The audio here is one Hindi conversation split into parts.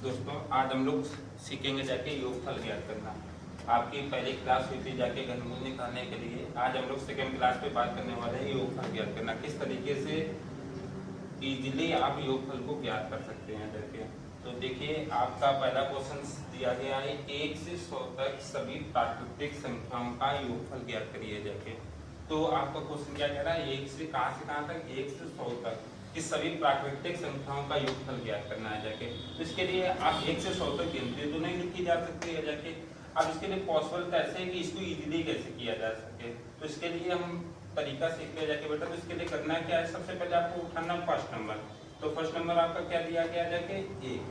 दोस्तों आज हम लोग सीखेंगे जाके योगफल ज्ञात करना। आपकी पहली क्लास हुई थी जाके घनमूल निकालने के लिए। आज हम लोग सेकेंड क्लास पे बात करने वाले हैं योगफल ज्ञात करना, किस तरीके से इजीली आप योगफल को ज्ञात कर सकते हैं जाके। तो देखिए आपका पहला क्वेश्चन दिया गया है 1 से 100 तक सभी प्राकृतिक संख्याओं का योगफल ज्ञात करिए जाके। तो आपका क्वेश्चन क्या कह रहा है, 1 से कहाँ तक, 1 से 100 तक कि सभी प्राकृतिक संख्याओं का योगफल ज्ञात करना है जाके। तो इसके लिए आप 1 से 100 तक गिनती तो नहीं लिखी जा सकती है जाके। अब इसके लिए पॉसिबल कैसे है कि इसको इजीली कैसे किया जा सके, तो इसके लिए हम तरीका सीख लिया जाके बेटा। तो इसके लिए करना क्या है, सबसे पहले आपको उठाना फर्स्ट नंबर। तो फर्स्ट नंबर आपका क्या दिया गया जाके 1।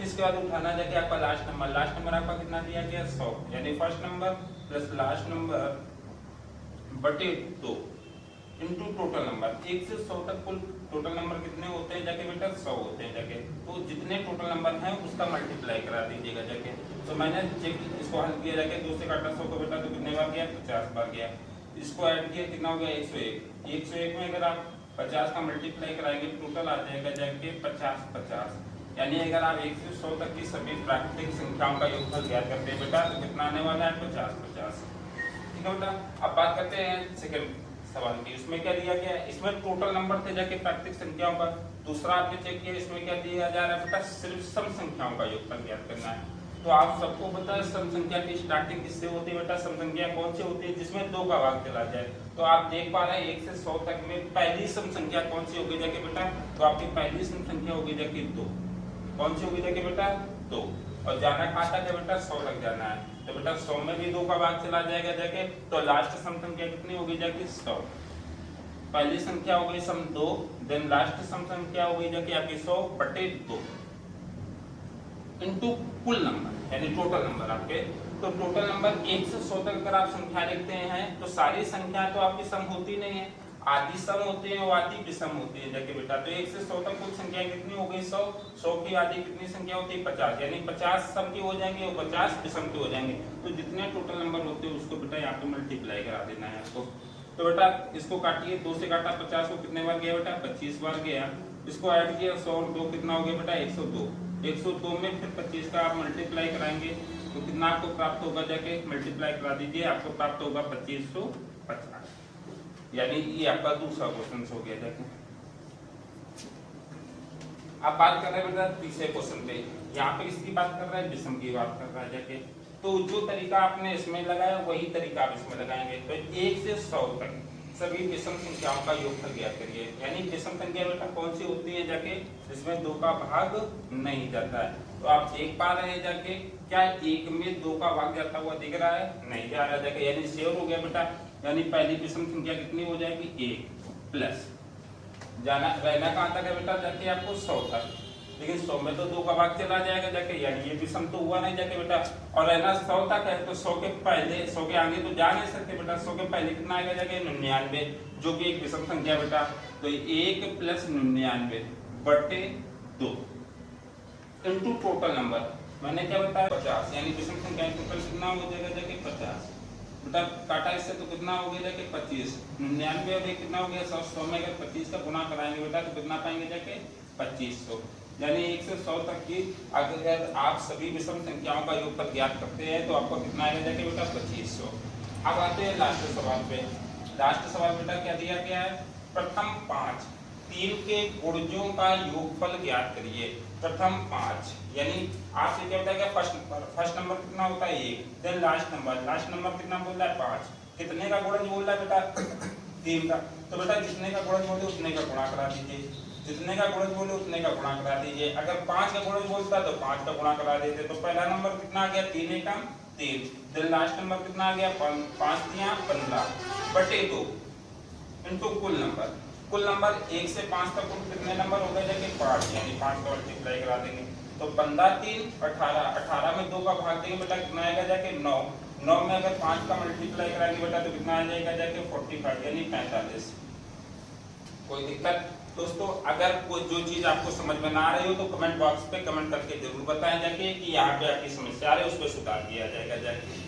इसके बाद उठाना जाके आपका लास्ट नंबर। लास्ट नंबर आपका कितना दिया गया 100, यानी first number plus last number बटे 2 इंटू टोटल नंबर। 1 से 100 तक कुल टोटल नंबर कितने होते हैं जाके बेटा, 100 होते हैं जाके। तो जितने टोटल नंबर हैं उसका मल्टीप्लाई करा दीजिएगा जाके। तो मैंने चेक इसको हल किया जाके, 2 से काटा 100 को बेटा तो कितने बार गया, 50 बार गया। इसको ऐड किया कितना हो गया 101। 101 में अगर आप 50 का मल्टीप्लाई कराएंगे टोटल आ जाएगा जाके 50 50। यानी अगर आप 1 से 100 तक की सभी प्राकृतिक संख्याओं का योगफल ज्ञात करते हैं बेटा तो कितना आने वाला है 50 50। ठीक है बेटा। अब बात करते हैं सेकंड सवाल की। इसमें क्या दिया गया है, इसमें टोटल नंबर थे जाके प्राकृतिक संख्याओं का। दूसरा आपने चेक किया, इसमें क्या दिया जा रहा है बेटा, सिर्फ सम संख्याओं का योगफल ज्ञात करना है। तो आप सबको पता है सम संख्या की स्टार्टिंग किससे होती है बेटा, सम संख्या कौन सी होती है जिसमें 2 का भाग चला जाए। तो आप देख पा रहे हैं 1 से 100 तक में पहली सम संख्या कौन सी होगी जाके बेटा, तो आपकी पहली सम संख्या होगी जाके 2। कौन सी होगी जाके बेटा 2। और जाना कहाँ तक है बेटा, 100 तक जाना है। तो बेटा 100 में भी 2 का भाग चला जाएगा जाके, तो लास्ट सम संख्या कितनी होगी जाके 100। पहली संख्या हो गई सम 2, देन लास्ट सम संख्या हो गई जाके आपकी 100 बटे 2 इनटू कुल नंबर यानी टोटल नंबर आपके। तो टोटल नंबर 1 से 100 तक अगर आप संख्या लिखते हैं तो सारी संख्या तो आपकी सम होती नहीं है, आधी सम होती है और आधी विषम होती है जाके बेटा। तो 1 से 100 तक कुल संख्या कितनी हो गई 100। 100 की आधी कितनी संख्या होती है 50, यानी 50 सम की हो जाएंगे और 50 विषम की हो जाएंगे। तो जितने टोटल नंबर होते हैं उसको बेटा यहाँ पे मल्टीप्लाई करा देना है आपको। तो बेटा इसको काटिए, 2 से काटा 50 को कितने बार गया बेटा 25 बार गया। इसको ऐड किया 100 और 2 कितना हो गया बेटा 102। 102 में फिर 25 का आप मल्टीप्लाई कराएंगे तो कितना आपको प्राप्त होगा जाके, मल्टीप्लाई करा दीजिए, आपको प्राप्त होगा 2550। यानी ये आपका दूसरा क्वेश्चन हो गया जाके। अब बात कर रहे हैं बेटा तीसरे क्वेश्चन पे। यहाँ पे किसकी बात कर रहा है, विषम की बात कर रहा है जाके। तो जो तरीका आपने इसमें लगाया वही तरीका आप इसमें लगाएंगे। तो 1 से 100 तक सभी विषम संख्याओं का योगफल ज्ञात करिए। यानी विषम संख्या बेटा कौन सी होती है जाके, जिसमें 2 का भाग नहीं जाता है। तो आप देख पा रहे हैं जाके, क्या 1 में 2 का भाग जाता हुआ दिख रहा है, नहीं जा रहा जाके, यानी शेयर हो गया बेटा। यानी पहली विषम संख्या कितनी हो जाएगी 1 प्लस जाना रहना कहाँ तक है बेटा जाके आपको 100 तक, लेकिन 100 में तो 2 का भाग चला जाएगा जाके, यानी ये विषम तो हुआ नहीं जाके बेटा। और रहना 100 तक है तो 100 के पहले 100 के आगे तो जा नहीं सकते बेटा। 100 के पहले कितना आएगा जाके 99, जो कि एक विषम संख्या बेटा। तो 1 प्लस 99 बटे 2 इंटू टोटल नंबर। मैंने क्या बताया 50, यानी विषम संख्या टोटल कितना हो जाएगा जाके 50। बेटा काटा इससे तो कितना हो गया जाके 25। 99 और कितना हो गया 100। 100 में अगर 25 का गुना कराएंगे बेटा तो कितना पाएंगे जाके 2500। यानी 1 से 100 तक की अगर आप सभी विषम संख्याओं का योगफल ज्ञात करते हैं तो आपको कितना आएगा जाके बेटा 2500। अब आते हैं लास्ट सवाल पे। लास्ट सवाल बेटा क्या दिया गया है, प्रथम 5 3 के गुणजों का योगफल ज्ञात करिए। प्रथम 5 यानी आपसे क्या बताया, फर्स्ट नंबर कितना होता है 1, देन लास्ट नंबर कितना बोल रहा है 5। कितने का गुणज बोल रहा है बेटा 3 का। तो बेटा जितने का गुणज बोले उतने का गुणा करा दीजिए, जितने का गुणज बोले उतने का गुणा करा दीजिए। अगर 5 का गुणज बोलता तो 5 का गुणा करा देते। तो पहला नंबर कितना आ गया 3 एकम 3, देन लास्ट नंबर कितना आ गया 5 3 15 बटे 2 इनटू कुल नंबर। कुल नंबर 1 से 5 तक कुल कितने नंबर हो गए जाके 5, यानी 5 का मल्टीप्लाई करा देंगे। तो 15 3 18, 18 में 2 का भाग देंगे बेटा कितना आएगा जाके 9। 9 में अगर 5 का मल्टीप्लाई कराएंगे बेटा तो कितना आ जाएगा जाके 45 यानी 45। कोई दिक्कत दोस्तों? अगर कोई जो चीज आपको समझ में ना आ रही हो तो कमेंट बॉक्स पे कमेंट करके जरूर बताएं जाके कि यहाँ पे आपकी समस्या आ रही है, उस पर सुधार किया जाएगा जाके।